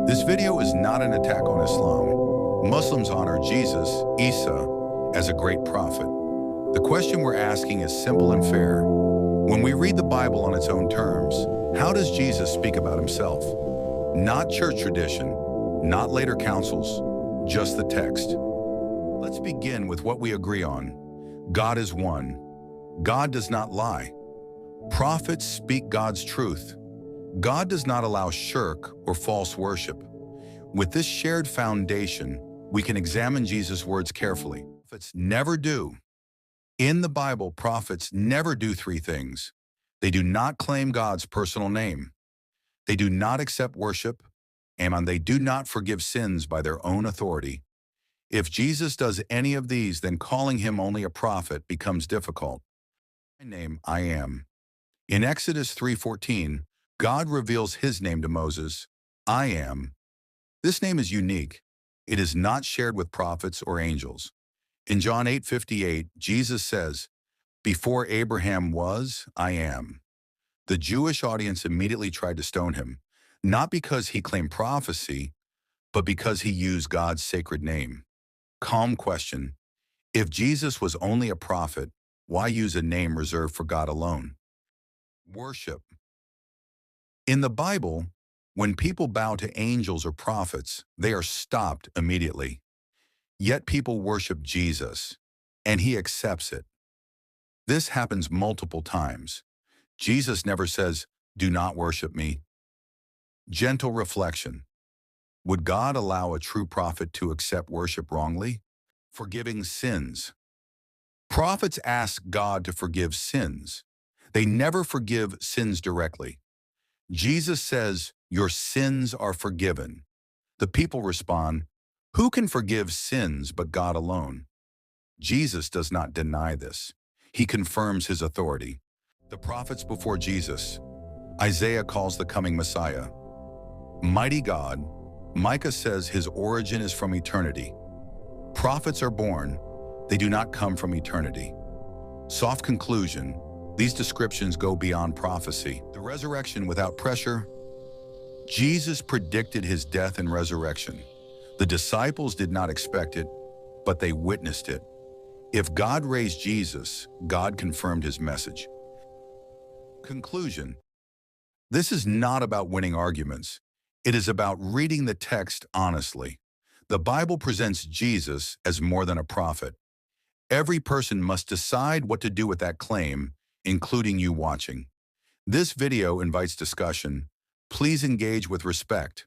This video is not an attack on Islam. Muslims honor Jesus, Isa, as a great prophet. The question we're asking is simple and fair. When we read the Bible on its own terms, how does Jesus speak about himself? Not church tradition, not later councils, just the text. Let's begin with what we agree on. God is one. God does not lie. Prophets speak God's truth. God does not allow shirk or false worship. With this shared foundation, we can examine Jesus' words carefully. Prophets never do. In the Bible, prophets never do three things. They do not claim God's personal name. They do not accept worship, and they do not forgive sins by their own authority. If Jesus does any of these, then calling him only a prophet becomes difficult. My name, I am. In Exodus 3:14, God reveals his name to Moses, I am. This name is unique. It is not shared with prophets or angels. In John 8:58, Jesus says, before Abraham was, I am. The Jewish audience immediately tried to stone him, not because he claimed prophecy, but because he used God's sacred name. Calm question. If Jesus was only a prophet, why use a name reserved for God alone? Worship. In the Bible, when people bow to angels or prophets, they are stopped immediately. Yet people worship Jesus, and he accepts it. This happens multiple times. Jesus never says, do not worship me. Gentle reflection. Would God allow a true prophet to accept worship wrongly? Forgiving sins. Prophets ask God to forgive sins. They never forgive sins directly. Jesus says, your sins are forgiven. The people respond, who can forgive sins but God alone? Jesus does not deny this. He confirms his authority. The prophets before Jesus. Isaiah calls the coming Messiah mighty God. Micah says his origin is from eternity. Prophets are born. They do not come from eternity. Soft conclusion. These descriptions go beyond prophecy. The resurrection without pressure. Jesus predicted his death and resurrection. The disciples did not expect it, but they witnessed it. If God raised Jesus, God confirmed his message. Conclusion. This is not about winning arguments. It is about reading the text honestly. The Bible presents Jesus as more than a prophet. Every person must decide what to do with that claim, including you watching. This video invites discussion. Please engage with respect.